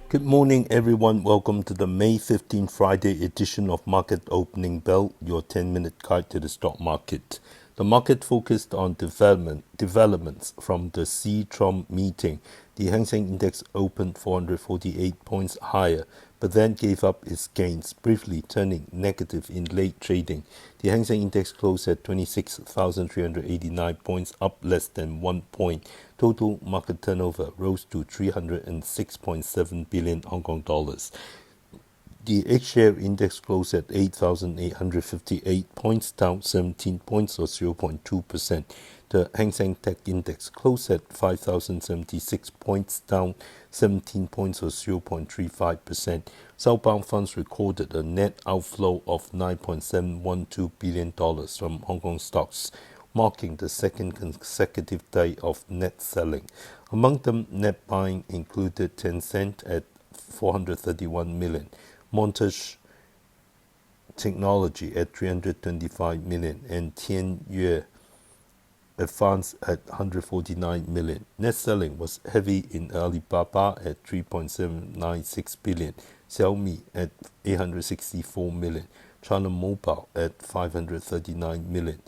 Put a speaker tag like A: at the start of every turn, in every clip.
A: Good morning, everyone. Welcome to the May 15 Friday edition of Market Opening Bell, your 10-minute guide to the stock market. The market focused on developments from the C-Trom meeting. The Hang Seng Index opened 448 points higher, but then gave up its gains, briefly turning negative in late trading. The Hang Seng Index closed at 26,389 points, up less than 1 point. Total market turnover rose to 306.7 billion Hong Kong dollars. The H-share index closed at 8,858 points, down 17 points or 0.2%. The Hang Seng Tech Index closed at 5,076 points, down 17 points or 0.35%. Southbound funds recorded a net outflow of $9.712 billion from Hong Kong stocks, marking the second consecutive day of net selling. Among them, net buying included Tencent at 431 million, Montage Technology at 325 million, and Tianyue Advanced at 149 million. Net selling was heavy in Alibaba at 3.796 billion, Xiaomi at 864 million, China Mobile at 539 million,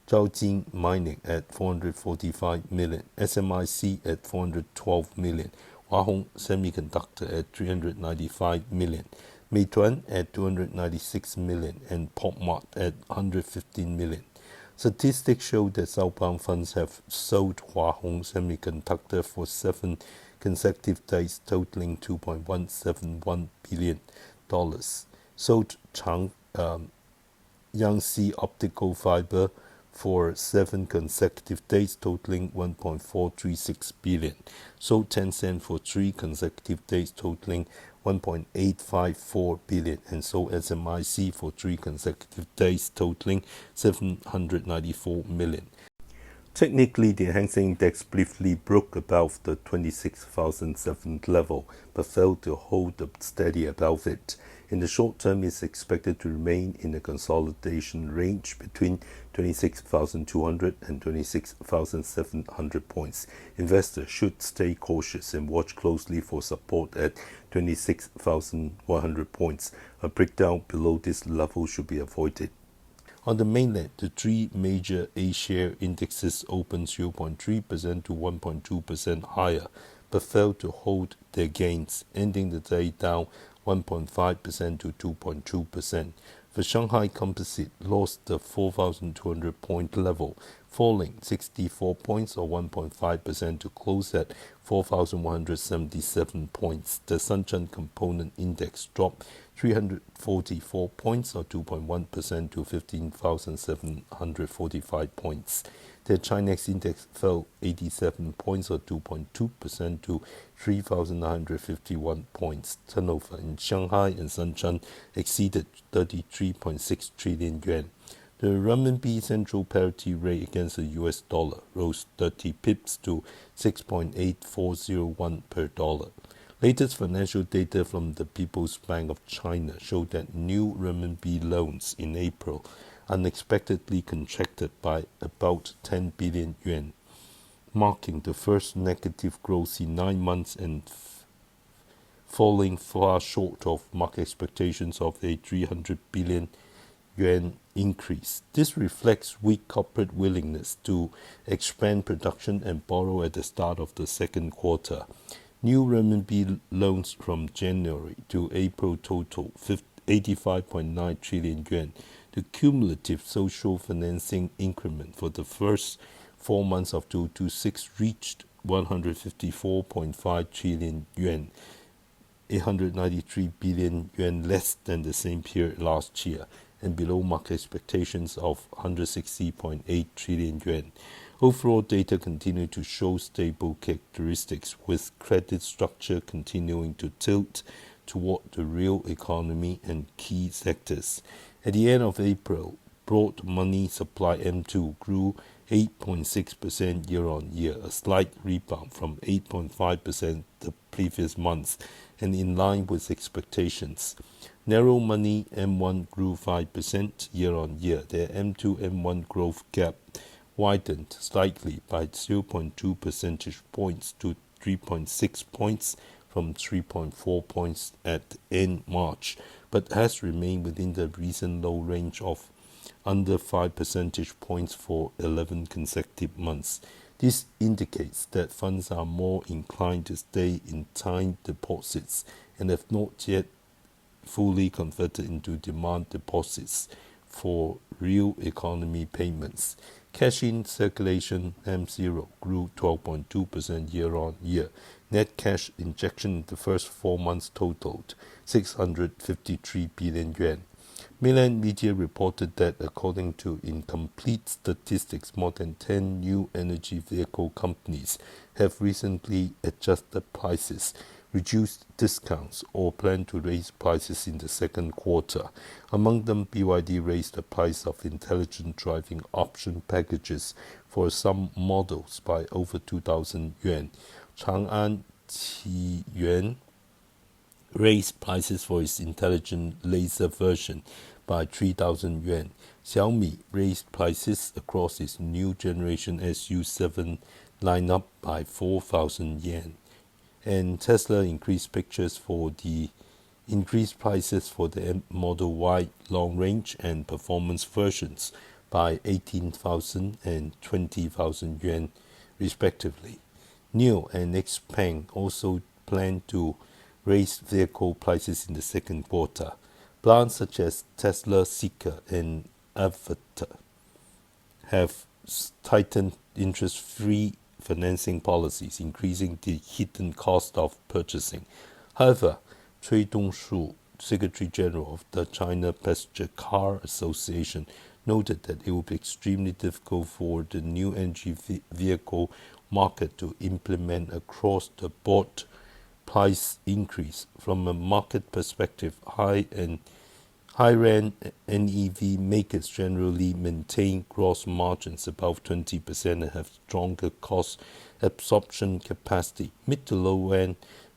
A: Zhaojin Mining at 445 million, SMIC at 412 million, Hua Hong Semiconductor at 395 million, Meituan at 296 million, and PopMart at 115 million. Statistics show that southbound funds have sold Hua Hong Semiconductor for 7 consecutive days, totaling $2.171 billion. Sold Yangtze Optical Fiber for 7 consecutive days, totaling $1.436 billion. Sold Tencent for 3 consecutive days, totaling $1.854 billion, and sold SMIC for 3 consecutive days, totaling $794 million. Technically, the Hang Seng Index briefly broke above the 26,007 level, but failed to hold up steady above it. In the short term, it's expected to remain in a consolidation range between 26,200 and 26,700 points. Investors should stay cautious and watch closely for support at 26,100 points. A breakdown below this level should be avoided. On the mainland, the 3 major A-share indexes opened 0.3% to 1.2% higher, but failed to hold their gains, ending the day down 1.5% to 2.2%. The Shanghai Composite lost the 4,200 point level, falling 64 points or 1.5% to close at 4,177 points. The Shenzhen Component Index dropped 344 points or 2.1% to 15,745 points. The Chinese index fell 87 points or 2.2% to 3,951 points. Turnover in Shanghai and Shenzhen exceeded 33.6 trillion yuan. The renminbi central parity rate against the US dollar rose 30 pips to 6.8401 per dollar. Latest financial data from the People's Bank of China showed that new renminbi loans in April unexpectedly contracted by about 10 billion yuan, marking the first negative growth in 9 months and falling far short of market expectations of a 300 billion yuan increase. This reflects weak corporate willingness to expand production and borrow at the start of the second quarter. New renminbi loans from January to April total 85.9 trillion yuan. The cumulative social financing increment for the first 4 months of 2026 reached 154.5 trillion yuan, 893 billion yuan less than the same period last year, and below market expectations of 160.8 trillion yuan. Overall data continue to show stable characteristics, with credit structure continuing to tilt toward the real economy and key sectors. At the end of April, broad money supply M2 grew 8.6% year-on-year, a slight rebound from 8.5% the previous month, and in line with expectations. Narrow money M1 grew 5% year-on-year. The M2-M1 growth gap widened slightly by 0.2 percentage points to 3.6 points from 3.4 points at end March, but has remained within the recent low range of under 5 percentage points for 11 consecutive months. This indicates that funds are more inclined to stay in time deposits and have not yet fully converted into demand deposits for real economy payments. Cash in circulation M0 grew 12.2% year-on-year. Net cash injection in the first 4 months totaled 653 billion yuan. Mainland media reported that according to incomplete statistics, more than 10 new energy vehicle companies have recently adjusted prices, reduced discounts, or plan to raise prices in the second quarter. Among them, BYD raised the price of intelligent driving option packages for some models by over 2,000 yuan. Chang'an Qiyuan raised prices for its intelligent laser version by 3,000 yuan. Xiaomi raised prices across its new generation SU7 lineup by 4,000 yen. And Tesla increased prices for the Model Y long range and performance versions by 18,000 and 20,000 yuan respectively. NIO and XPeng also plan to raise vehicle prices in the second quarter. Plans such as Tesla, Seeker, and Avatar have tightened interest-free financing policies, increasing the hidden cost of purchasing. However, Cui Dongshu, Secretary General of the China Passenger Car Association, noted that it will be extremely difficult for the new energy vehicle market to implement across-the-board price increase. From a market perspective, high-end NEV makers generally maintain gross margins above 20% and have stronger cost absorption capacity. Mid to low-end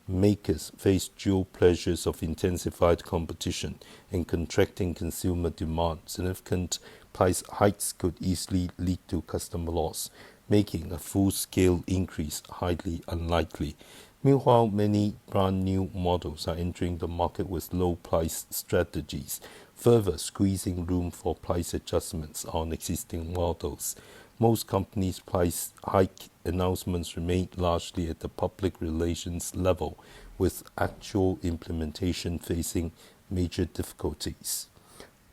A: makers face dual pressures of intensified competition and contracting consumer demand. Significant price hikes could easily lead to customer loss, making a full-scale increase highly unlikely. Meanwhile, many brand-new models are entering the market with low-price strategies, further squeezing room for price adjustments on existing models. Most companies' price hike announcements remain largely at the public relations level, with actual implementation facing major difficulties.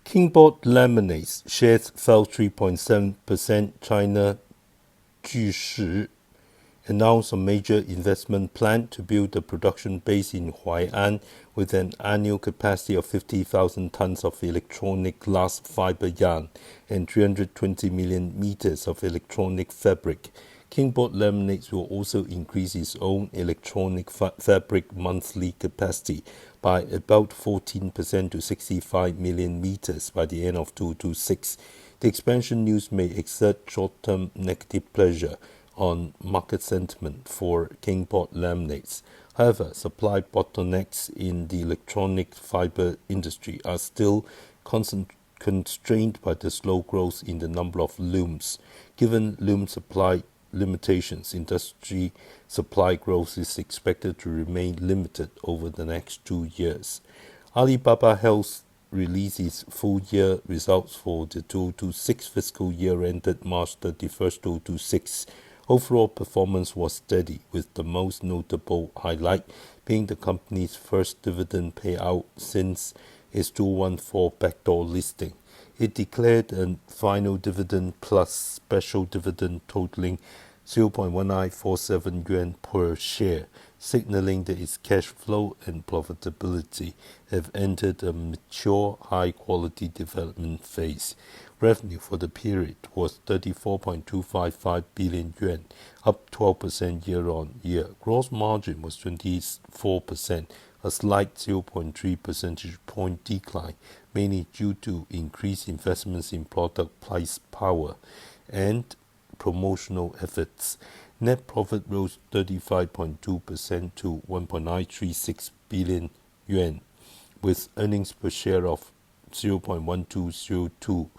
A: Kingboard Laminates shares fell 3.7%. China Jushi announced a major investment plan to build a production base in Huai'an with an annual capacity of 50,000 tons of electronic glass fiber yarn and 320 million meters of electronic fabric. Kingboard Laminates will also increase its own electronic fabric monthly capacity by about 14% to 65 million meters by the end of 2026. The expansion news may exert short-term negative pressure on market sentiment for Kingboard Laminates. However, supply bottlenecks in the electronic fiber industry are still constrained by the slow growth in the number of looms. Given loom supply limitations, industry supply growth is expected to remain limited over the next 2 years. Alibaba Health released its full-year results for the 2026 fiscal year ended March 31st, 2026. Overall performance was steady, with the most notable highlight being the company's first dividend payout since its 2014 backdoor listing. It declared a final dividend plus special dividend totaling 0.1947 yuan per share, signaling that its cash flow and profitability have entered a mature, high-quality development phase. Revenue for the period was 34.255 billion yuan, up 12% year-on-year. Gross margin was 24%, a slight 0.3 percentage point decline, mainly due to increased investments in product price power and promotional efforts. Net profit rose 35.2% to 1.936 billion yuan, with earnings per share of 0.1202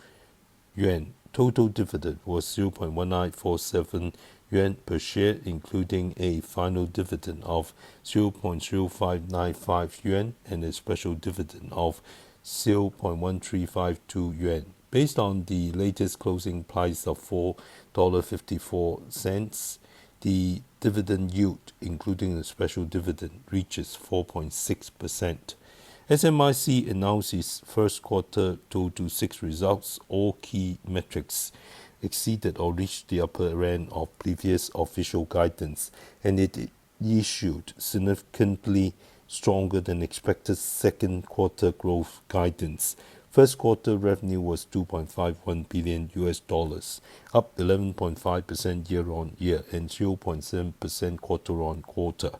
A: yuan. Total dividend was 0.1947 yuan per share, including a final dividend of 0.0595 yuan and a special dividend of 0.1352 yuan. Based on the latest closing price of $4.54, the dividend yield, including the special dividend, reaches 4.6%. SMIC announced its first quarter 2026 results. All key metrics exceeded or reached the upper end of previous official guidance, and it issued significantly stronger than expected second quarter growth guidance. First quarter revenue was $2.51 billion, up 11.5% year-on-year and 0.7% quarter-on-quarter.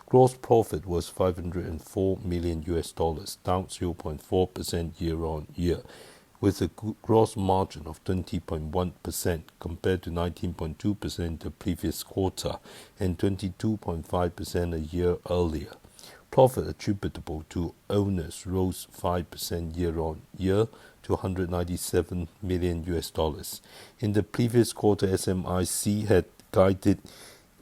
A: Gross profit was $504 million, down 0.4% year-on-year, with a gross margin of 20.1% compared to 19.2% the previous quarter and 22.5% a year earlier. Profit attributable to owners rose 5% year-on-year to $197 million. In the previous quarter, SMIC had guided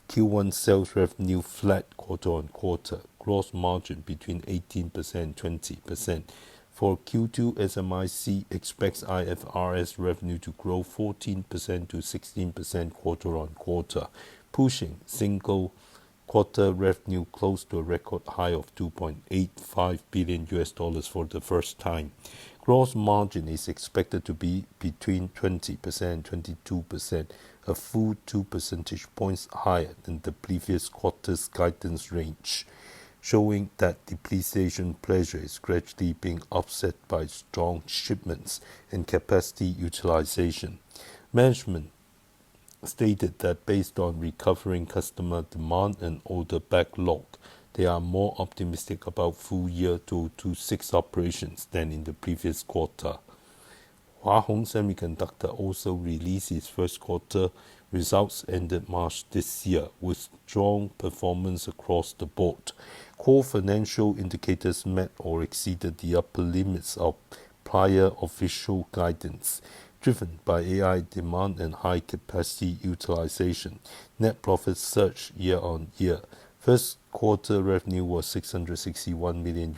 A: Q1 sales revenue flat quarter-on-quarter, gross margin between 18% and 20%. For Q2, SMIC expects IFRS revenue to grow 14% to 16% quarter-on-quarter, pushing single quarter revenue close to a record high of $2.85 billion for the first time. Gross margin is expected to be between 20% and 22%, a full 2 percentage points higher than the previous quarter's guidance range, showing that depreciation pressure is gradually being offset by strong shipments and capacity utilization. Management stated that based on recovering customer demand and order backlog, they are more optimistic about full year 2026 operations than in the previous quarter. Hua Hong Semiconductor also released its first quarter results ended March this year with strong performance across the board. Core financial indicators met or exceeded the upper limits of prior official guidance, driven by AI demand and high capacity utilization. Net profit surged year-on-year. First quarter revenue was $661 million,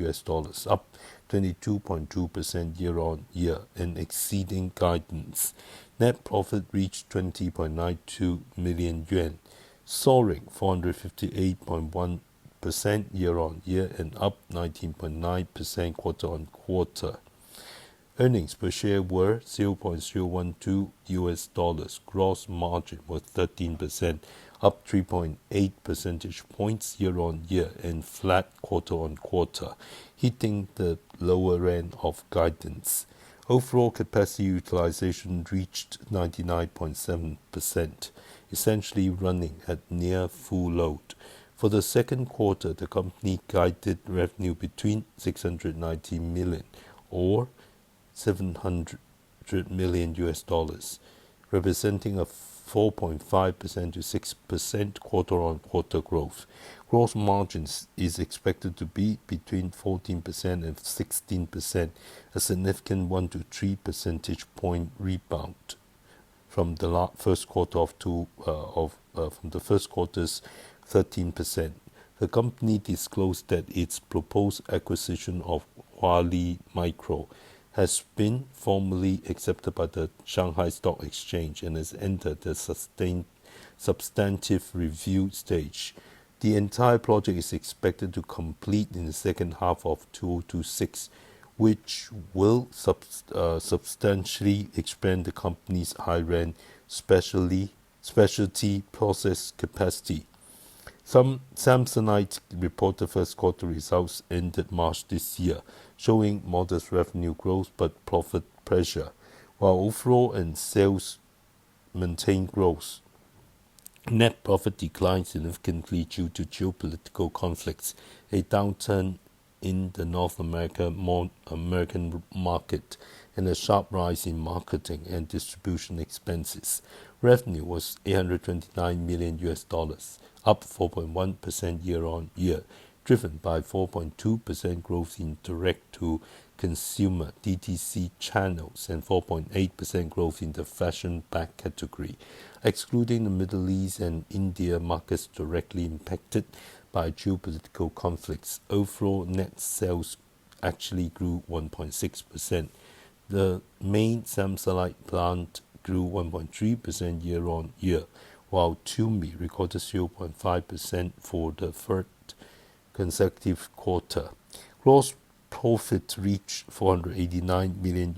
A: up 22.2% year-on-year and exceeding guidance. Net profit reached 20.92 million yuan, soaring 458.1% year-on-year and up 19.9% quarter-on-quarter. Earnings per share were $0.012. Gross margin was 13%, up 3.8 percentage points year-on-year and flat quarter-on-quarter, hitting the lower end of guidance. Overall capacity utilization reached 99.7%, essentially running at near full load. For the second quarter, the company guided revenue between $690 million or $700 million, representing a 4.5% to 6% quarter-on-quarter growth. Gross margins is expected to be between 14% and 16%, a significant 1 to 3 percentage point rebound from the first quarter from the first quarter's 13%. The company disclosed that its proposed acquisition of Huali Micro has been formally accepted by the Shanghai Stock Exchange and has entered the substantive review stage. The entire project is expected to complete in the second half of 2026, which will substantially expand the company's high-end specialty process capacity. Samsonite reported first quarter results ended March this year, showing modest revenue growth but profit pressure, while overall and sales maintained growth. Net profit declined significantly due to geopolitical conflicts, a downturn in the North American market, and a sharp rise in marketing and distribution expenses. Revenue was $829 million, up 4.1% year-on-year, driven by 4.2% growth in direct to consumer DTC channels and 4.8% growth in the fashion bag category. Excluding the Middle East and India markets directly impacted by geopolitical conflicts, overall net sales actually grew 1.6%. The main Samsonite plant grew 1.3% year-on-year, while Xiaomi recorded 0.5% for the third consecutive quarter. Gross profit reached $489 million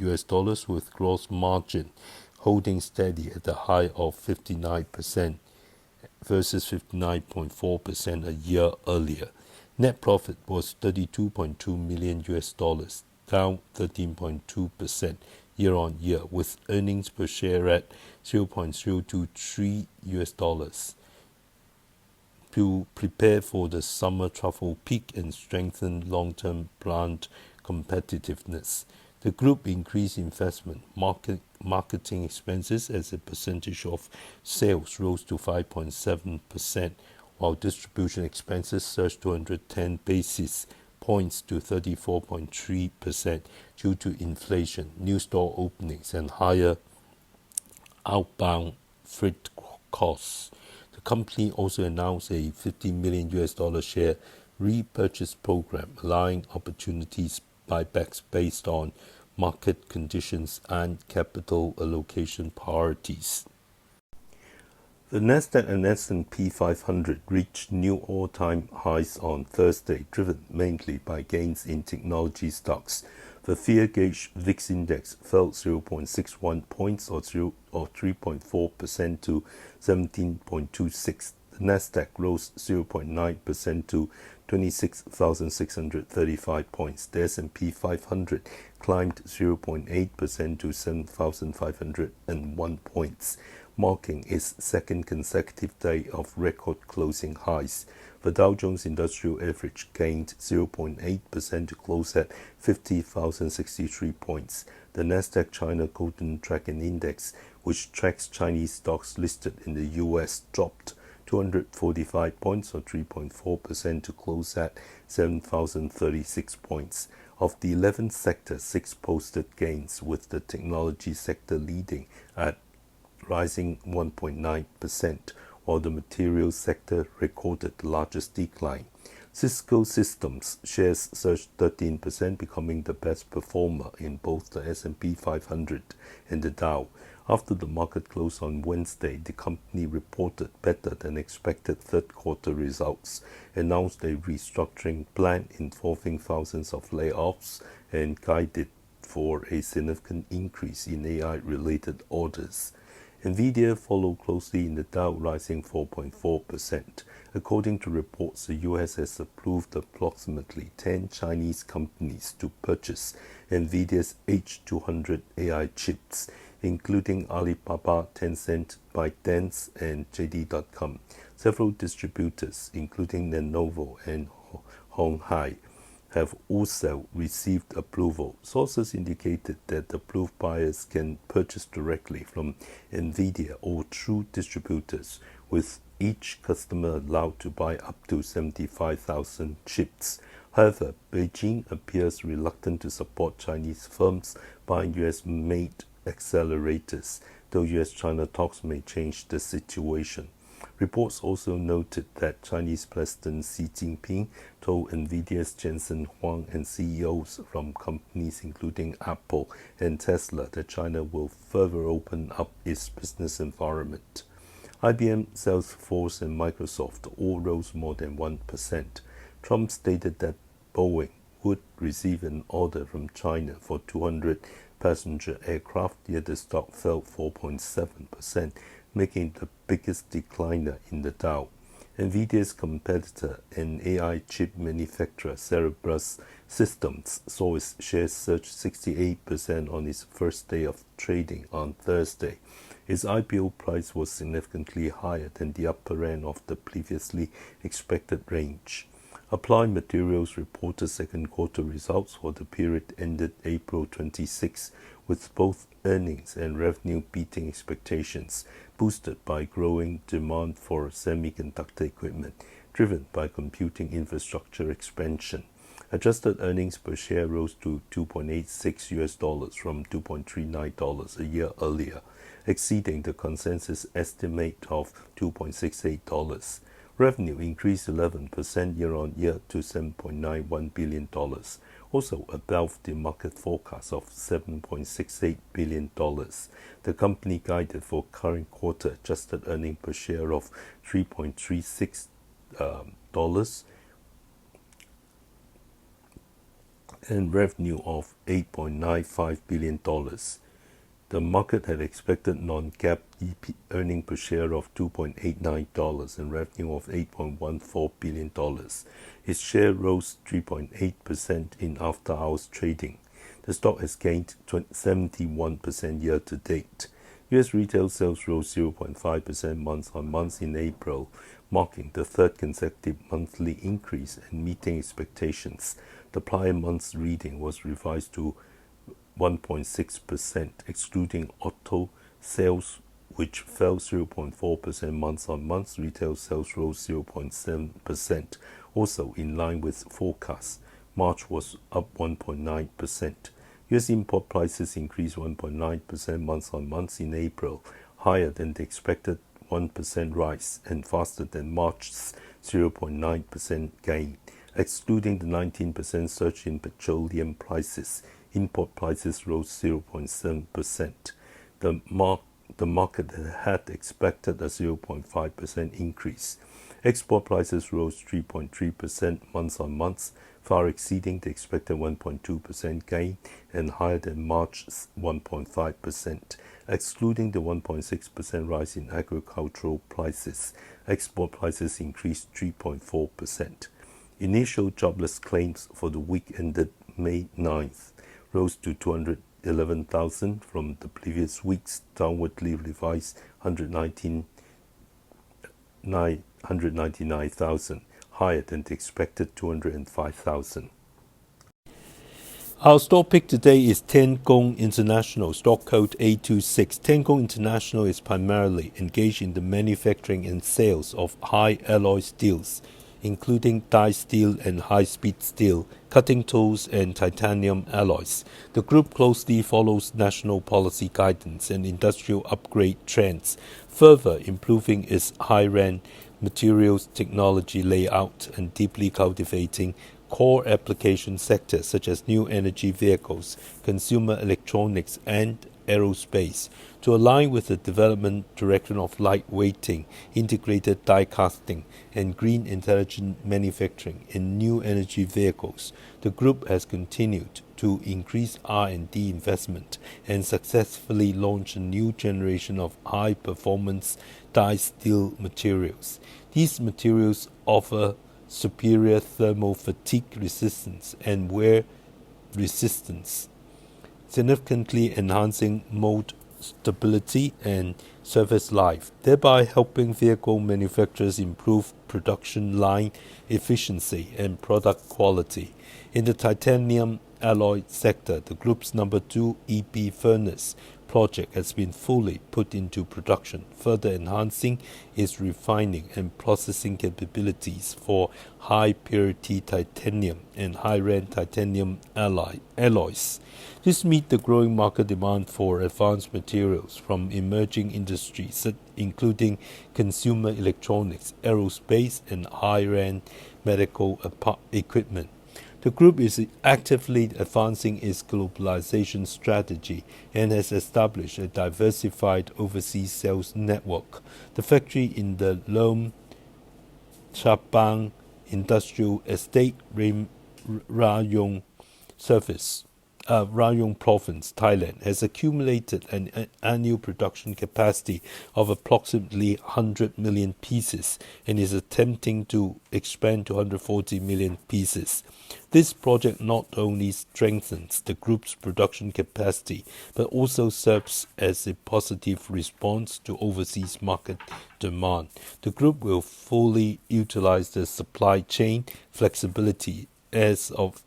A: with gross margin holding steady at a high of 59% versus 59.4% a year earlier. Net profit was $32.2 million, down 13.2% year-on-year, with earnings per share at $0.023. To prepare for the summer travel peak and strengthen long-term brand competitiveness, the group increased investment. Marketing expenses as a percentage of sales rose to 5.7%, while distribution expenses surged 210 basis points to 34.3% due to inflation, new store openings, and higher outbound freight costs. The company also announced a $50 million share repurchase program, allowing opportunities buybacks based on market conditions and capital allocation priorities. The Nasdaq and S&P 500 reached new all-time highs on Thursday, driven mainly by gains in technology stocks. The fear gauge VIX index fell 0.61 points or 3.4% to 17.26. The Nasdaq rose 0.9% to 26,635 points. The S&P 500 climbed 0.8% to 7,501 points, marking its second consecutive day of record closing highs. The Dow Jones Industrial Average gained 0.8% to close at 50,063 points. The Nasdaq China Golden Dragon Index, which tracks Chinese stocks listed in the U.S., dropped 245 points or 3.4% to close at 7,036 points. Of the 11 sectors, 6 posted gains, with the technology sector leading at rising 1.9%, while the materials sector recorded the largest decline. Cisco Systems shares surged 13%, becoming the best performer in both the S&P 500 and the Dow. After the market closed on Wednesday, the company reported better than expected third quarter results, announced a restructuring plan involving thousands of layoffs, and guided for a significant increase in AI-related orders. Nvidia followed closely in the Dow, rising 4.4%. According to reports, the U.S. has approved approximately 10 Chinese companies to purchase Nvidia's H200 AI chips, including Alibaba, Tencent, ByteDance, and JD.com. Several distributors, including Lenovo and Hong Hai, have also received approval. Sources indicated that approved buyers can purchase directly from Nvidia or through distributors, with each customer allowed to buy up to 75,000 chips. However, Beijing appears reluctant to support Chinese firms buying US-made accelerators, though US-China talks may change the situation. Reports also noted that Chinese President Xi Jinping told Nvidia's Jensen Huang and CEOs from companies including Apple and Tesla that China will further open up its business environment. IBM, Salesforce, and Microsoft all rose more than 1%. Trump stated that Boeing would receive an order from China for 200 passenger aircraft, yet the stock fell 4.7%, making the biggest decliner in the Dow. Nvidia's competitor and AI chip manufacturer Cerebras Systems saw its shares surge 68% on its first day of trading on Thursday. Its IPO price was significantly higher than the upper end of the previously expected range. Applied Materials reported second quarter results for the period ended April 26, with both earnings and revenue beating expectations, boosted by growing demand for semiconductor equipment, driven by computing infrastructure expansion. Adjusted earnings per share rose to $2.86 from $2.39 a year earlier, exceeding the consensus estimate of $2.68. Revenue increased 11% year-on-year to $7.91 billion, also above the market forecast of $7.68 billion. The company guided for current quarter adjusted earnings per share of $3.36 and revenue of $8.95 billion. The market had expected non-GAAP earnings per share of $2.89 and revenue of $8.14 billion. Its share rose 3.8% in after-hours trading. The stock has gained 71% year-to-date. U.S. retail sales rose 0.5% month-on-month in April, marking the third consecutive monthly increase and meeting expectations. The prior month's reading was revised to 1.6%, excluding auto sales, which fell 0.4% month-on-month. Retail sales rose 0.7%, also in line with forecasts. March was up 1.9%. U.S. import prices increased 1.9% month-on-month in April, higher than the expected 1% rise and faster than March's 0.9% gain. Excluding the 19% surge in petroleum prices, import prices rose 0.7%. The market had expected a 0.5% increase. Export prices rose 3.3% month-on-month, far exceeding the expected 1.2% gain and higher than March's 1.5%. Excluding the 1.6% rise in agricultural prices, export prices increased 3.4%. Initial jobless claims for the week ended May 9th rose to 211,000 from the previous week's downwardly revised 199,000, higher than the expected 205,000. Our stock pick today is Tiangong International, stock code A26. Tiangong International is primarily engaged in the manufacturing and sales of high alloy steels, including die steel and high-speed steel, cutting tools, and titanium alloys. The group closely follows national policy guidance and industrial upgrade trends, further improving its high-end materials technology layout and deeply cultivating core application sectors such as new energy vehicles, consumer electronics, and aerospace. To align with the development direction of lightweighting, integrated die casting, and green intelligent manufacturing in new energy vehicles, the group has continued to increase R&D investment and successfully launch a new generation of high-performance die steel materials. These materials offer superior thermal fatigue resistance and wear resistance, significantly enhancing mold stability and service life, thereby helping vehicle manufacturers improve production line efficiency and product quality. In the titanium alloy sector, the group's number 2 EP furnace project has been fully put into production, further enhancing its refining and processing capabilities for high-purity titanium and high-end titanium alloys. This meets the growing market demand for advanced materials from emerging industries, including consumer electronics, aerospace, and high-end medical equipment. The group is actively advancing its globalization strategy and has established a diversified overseas sales network. The factory in the Lom Southbound Industrial Estate, Rayong Province, Thailand, has accumulated an annual production capacity of approximately 100 million pieces and is attempting to expand to 140 million pieces. This project not only strengthens the group's production capacity, but also serves as a positive response to overseas market demand. The group will fully utilize the supply chain flexibility of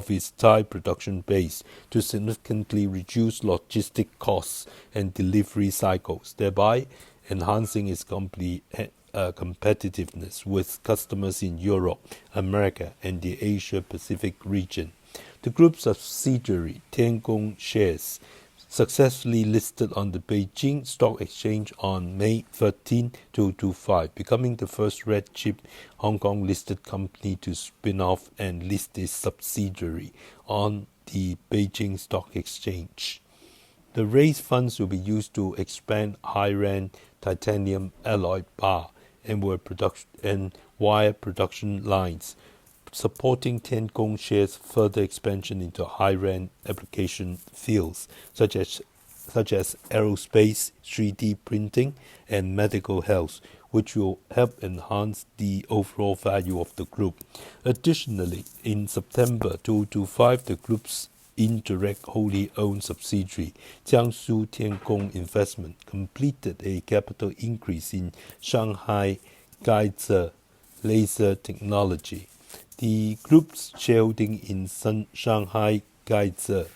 A: its Thai production base to significantly reduce logistic costs and delivery cycles, thereby enhancing its competitiveness with customers in Europe, America, and the Asia-Pacific region. The group's subsidiary, Tiangong shares, successfully listed on the Beijing Stock Exchange on May 13, 2025, becoming the first red chip Hong Kong-listed company to spin off and list its subsidiary on the Beijing Stock Exchange. The raised funds will be used to expand high-end titanium alloy bar and wire production lines, supporting Tiangong shares' further expansion into high-end application fields such as aerospace, 3D printing, and medical health, which will help enhance the overall value of the group. Additionally, in September 2025, the group's indirect wholly owned subsidiary, Jiangsu Tiangong Investment, completed a capital increase in Shanghai Geizer Laser Technology. The group's shareholding in Shanghai Geizer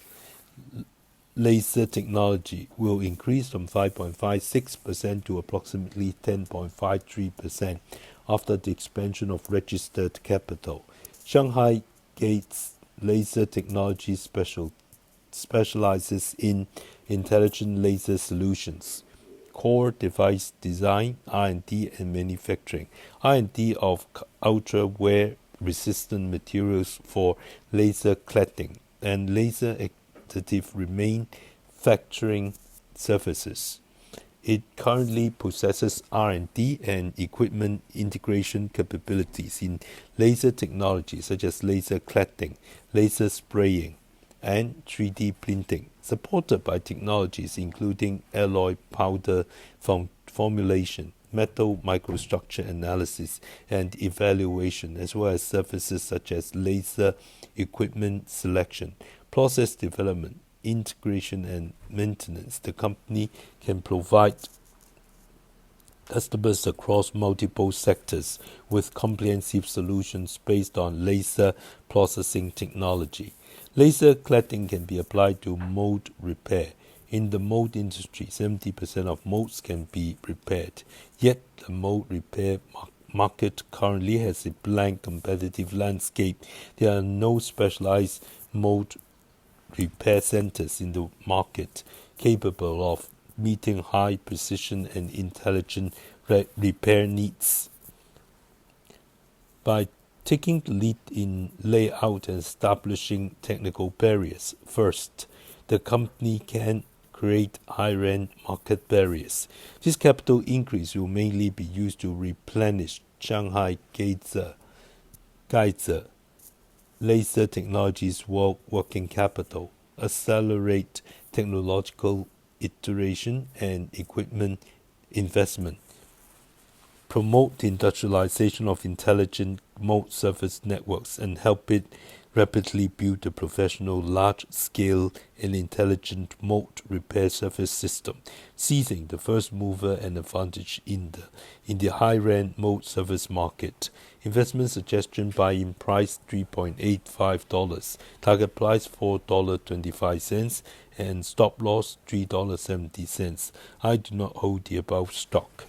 A: Laser Technology will increase from 5.56% to approximately 10.53% after the expansion of registered capital. Shanghai Geizer Laser Technology specializes in intelligent laser solutions, core device design, R&D, and manufacturing, R&D of ultra-wear-resistant materials for laser cladding, and laser additive manufacturing services. It currently possesses R&D and equipment integration capabilities in laser technology such as laser cladding, laser spraying, and 3D printing, supported by technologies including alloy powder formulation, metal microstructure analysis and evaluation, as well as services such as laser equipment selection, process development, integration, and maintenance. The company can provide customers across multiple sectors with comprehensive solutions based on laser processing technology. Laser cladding can be applied to mold repair. In the mold industry, 70% of molds can be repaired. Yet the mold repair market currently has a blank competitive landscape. There are no specialized mold repair centers in the market capable of meeting high precision and intelligent repair needs. By taking the lead in layout and establishing technical barriers first, the company can create high-end market barriers. This capital increase will mainly be used to replenish Shanghai Geizer Laser Technology's working capital, accelerate technological iteration and equipment investment, promote the industrialization of intelligent mold surface networks, and help it rapidly build a professional, large-scale, and intelligent mold repair surface system, seizing the first mover and advantage in the high-end mold surface market. Investment suggestion: buy-in price $3.85, target price $4.25, and stop loss $3.70. I do not hold the above stock.